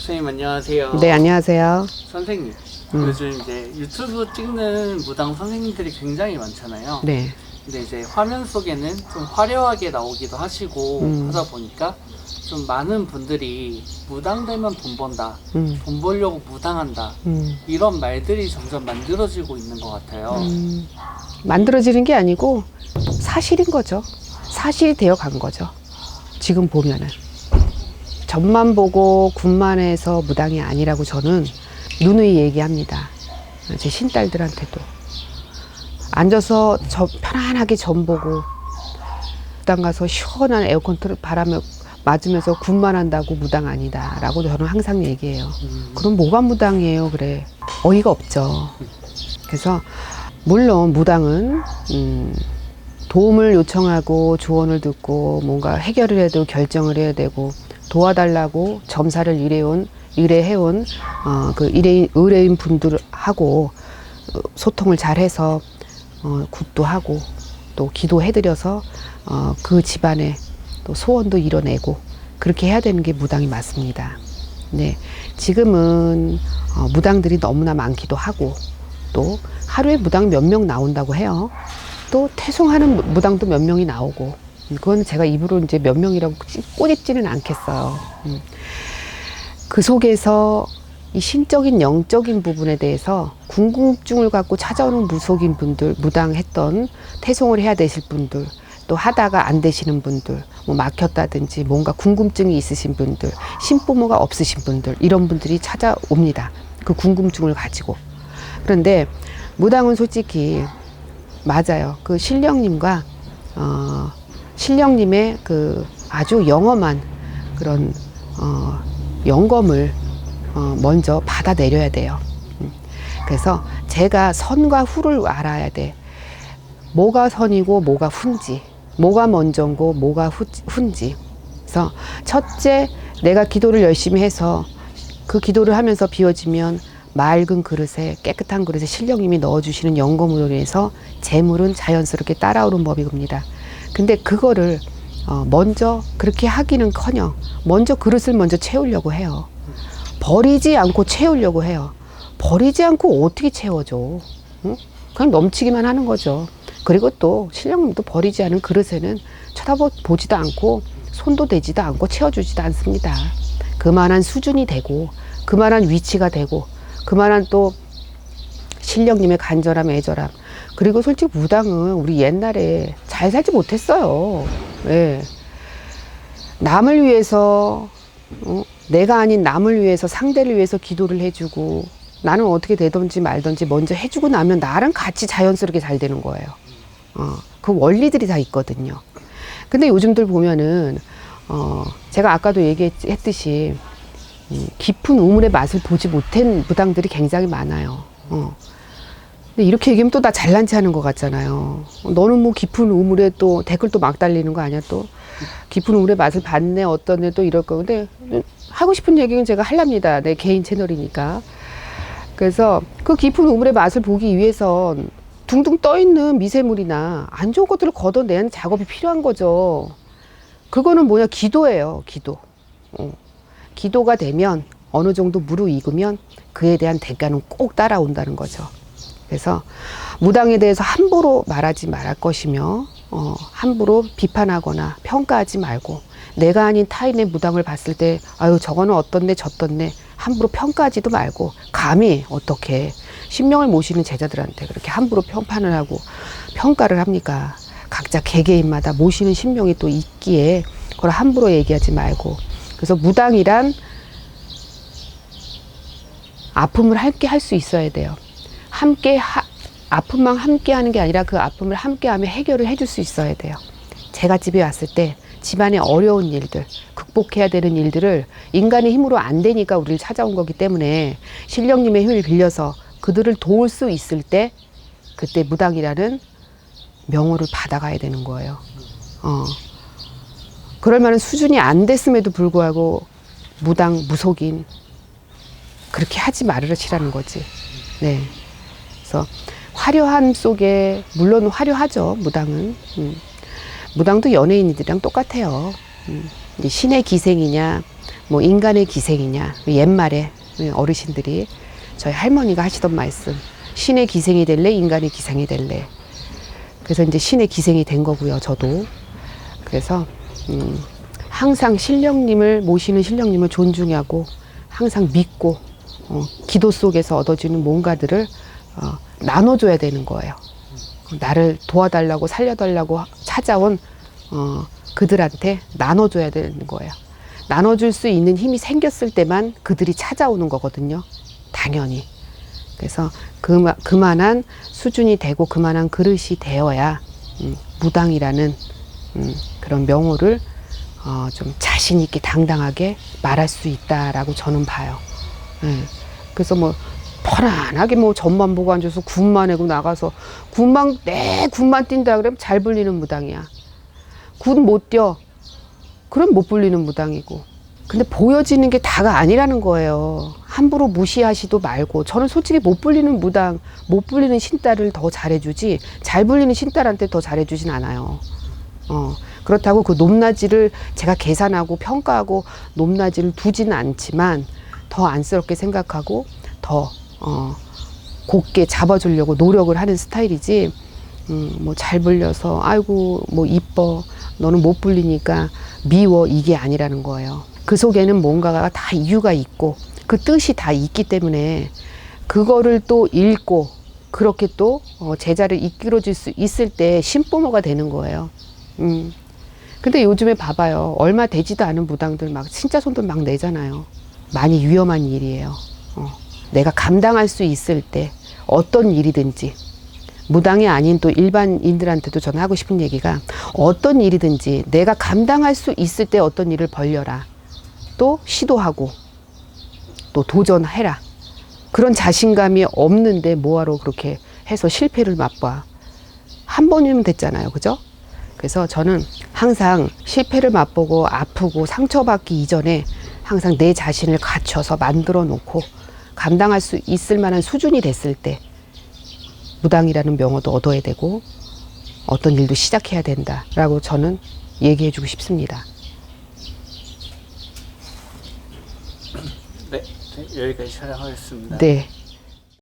선생님 안녕하세요. 네, 안녕하세요. 선생님, 요즘 이제 유튜브 찍는 무당 선생님들이 굉장히 많잖아요. 네. 근데 이제 화면 속에는 좀 화려하게 나오기도 하시고 하다 보니까 좀 많은 분들이 무당 되면 돈 번다, 돈 벌려고 무당한다, 이런 말들이 점점 만들어지고 있는 것 같아요. 만들어지는 게 아니고 사실인 거죠. 사실이 되어 간 거죠. 지금 보면은. 점만 보고 군만 해서 무당이 아니라고 저는 누누이 얘기합니다. 제 신딸들한테도. 앉아서 편안하게 점 보고 무당 가서 시원한 에어컨 바람을 맞으면서 군만 한다고 무당 아니다 라고 저는 항상 얘기해요. 그럼 뭐가 무당이에요? 그래. 어이가 없죠. 그래서 물론 무당은 도움을 요청하고 조언을 듣고 뭔가 해결을 해도 결정을 해야 되고 도와달라고 점사를 의뢰해온 그 의뢰인 분들하고 소통을 잘 해서 굿도 하고 또 기도해드려서 그 집안에 또 소원도 이뤄내고 그렇게 해야 되는 게 무당이 맞습니다. 네, 지금은 무당들이 너무나 많기도 하고 또 하루에 무당 몇 명 나온다고 해요. 또 퇴송하는 무당도 몇 명이 나오고 그건 제가 입으로 이제 몇 명이라고 꼬집지는 않겠어요. 그 속에서 이 신적인 영적인 부분에 대해서 궁금증을 갖고 찾아오는 무속인 분들, 무당했던 퇴송을 해야 되실 분들, 또 하다가 안 되시는 분들, 뭐 막혔다든지 뭔가 궁금증이 있으신 분들, 신부모가 없으신 분들, 이런 분들이 찾아옵니다. 그 궁금증을 가지고. 그런데 무당은 솔직히 맞아요. 그 신령님과 신령님의 그 아주 영험한 그런 영검을 먼저 받아내려야 돼요. 그래서 제가 선과 후를 알아야 돼. 뭐가 선이고 뭐가 후인지, 뭐가 먼저고 뭐가 후인지. 그래서 첫째, 내가 기도를 열심히 해서 그 기도를 하면서 비워지면 맑은 그릇에, 깨끗한 그릇에 신령님이 넣어주시는 영검으로 인해서 재물은 자연스럽게 따라오는 법이 겁니다. 근데 그거를 먼저 그렇게 하기는커녕 먼저 그릇을 먼저 채우려고 해요. 버리지 않고 채우려고 해요. 버리지 않고 어떻게 채워줘? 응? 그냥 넘치기만 하는 거죠. 그리고 또 신령님도 버리지 않은 그릇에는 쳐다보지도 않고 손도 대지도 않고 채워주지도 않습니다. 그만한 수준이 되고 그만한 위치가 되고 그만한 또 신령님의 간절함, 애절함. 그리고 솔직히 무당은 우리 옛날에 잘 살지 못했어요. 왜? 남을 위해서, 내가 아닌 남을 위해서, 상대를 위해서 기도를 해주고 나는 어떻게 되든지 말든지 먼저 해주고 나면 나랑 같이 자연스럽게 잘 되는 거예요. 그 원리들이 다 있거든요. 근데 요즘들 보면은 제가 아까도 얘기했듯이 깊은 우물의 맛을 보지 못한 무당들이 굉장히 많아요. 근데 이렇게 얘기하면 또 나 잘난 체 하는 것 같잖아요. 너는 뭐 깊은 우물에 또 댓글도 막 달리는 거 아니야? 또 깊은 우물의 맛을 봤네, 어떠네, 또 이럴 거. 근데 하고 싶은 얘기는 제가 하랍니다. 내 개인 채널이니까. 그래서 그 깊은 우물의 맛을 보기 위해선 둥둥 떠있는 미세물이나 안 좋은 것들을 걷어내는 작업이 필요한 거죠. 그거는 뭐냐? 기도예요. 기도. 기도가 되면 어느 정도 무르익으면 그에 대한 대가는 꼭 따라온다는 거죠. 그래서 무당에 대해서 함부로 말하지 말할 것이며 함부로 비판하거나 평가하지 말고 내가 아닌 타인의 무당을 봤을 때 아유 저거는 어떻네 저떻네 함부로 평가하지도 말고 감히 어떻게 신명을 모시는 제자들한테 그렇게 함부로 평판을 하고 평가를 합니까? 각자 개개인마다 모시는 신명이 또 있기에 그걸 함부로 얘기하지 말고 그래서 무당이란 아픔을 함께 할 수 있어야 돼요. 아픔만 함께 하는 게 아니라 그 아픔을 함께 하며 해결을 해줄 수 있어야 돼요. 제가 집에 왔을 때 집안에 어려운 일들, 극복해야 되는 일들을 인간의 힘으로 안 되니까 우리를 찾아온 거기 때문에 신령님의 힘을 빌려서 그들을 도울 수 있을 때 그때 무당이라는 명호를 받아가야 되는 거예요. 그럴 만한 수준이 안 됐음에도 불구하고 무당, 무속인 그렇게 하지 말으시라는 거지. 네. 그래서 화려함 속에 물론 화려하죠. 무당은. 무당도 연예인들이랑 똑같아요. 신의 기생이냐 뭐 인간의 기생이냐. 옛말에 어르신들이 저희 할머니가 하시던 말씀. 신의 기생이 될래, 인간의 기생이 될래. 그래서 이제 신의 기생이 된 거고요, 저도. 그래서 항상 신령님을 모시는 신령님을 존중하고 항상 믿고 기도 속에서 얻어지는 뭔가들을 나눠줘야 되는 거예요. 나를 도와달라고 살려달라고 찾아온 그들한테 나눠줘야 되는 거예요. 나눠줄 수 있는 힘이 생겼을 때만 그들이 찾아오는 거거든요. 당연히. 그래서 그만한 수준이 되고 그만한 그릇이 되어야 무당이라는 그런 명호를 좀 자신 있게 당당하게 말할 수 있다라고 저는 봐요. 그래서 뭐 편안하게 뭐 점만 보고 앉아서 굿만 해고 나가서 굿만 뛴다 그러면 잘 불리는 무당이야. 굿 못 뛰어. 그럼 못 불리는 무당이고. 근데 보여지는 게 다가 아니라는 거예요. 함부로 무시하시도 말고. 저는 솔직히 못 불리는 무당, 못 불리는 신딸을 더 잘해주지 잘 불리는 신딸한테 더 잘해주진 않아요. 그렇다고 그 높낮이를 제가 계산하고 평가하고 높낮이를 두지는 않지만 더 안쓰럽게 생각하고 더 곱게 잡아주려고 노력을 하는 스타일이지 뭐 잘 불려서 아이고 뭐 이뻐 너는 못 불리니까 미워 이게 아니라는 거예요. 그 속에는 뭔가가 다 이유가 있고 그 뜻이 다 있기 때문에 그거를 또 읽고 그렇게 또 제자를 이끌어줄 수 있을 때 신부모가 되는 거예요. 근데 요즘에 봐봐요. 얼마 되지도 않은 무당들 막 신자손들 막 내잖아요. 많이 위험한 일이에요. 내가 감당할 수 있을 때 어떤 일이든지 무당이 아닌 또 일반인들한테도 저는 하고 싶은 얘기가 어떤 일이든지 내가 감당할 수 있을 때 어떤 일을 벌려라. 또 시도하고 또 도전해라. 그런 자신감이 없는데 뭐하러 그렇게 해서 실패를 맛봐. 한 번이면 됐잖아요. 그죠? 그래서 저는 항상 실패를 맛보고 아프고 상처받기 이전에 항상 내 자신을 갖춰서 만들어 놓고 감당할 수 있을 만한 수준이 됐을 때 무당이라는 명호도 얻어야 되고 어떤 일도 시작해야 된다라고 저는 얘기해 주고 싶습니다. 네, 여기까지 촬영하겠습니다. 네.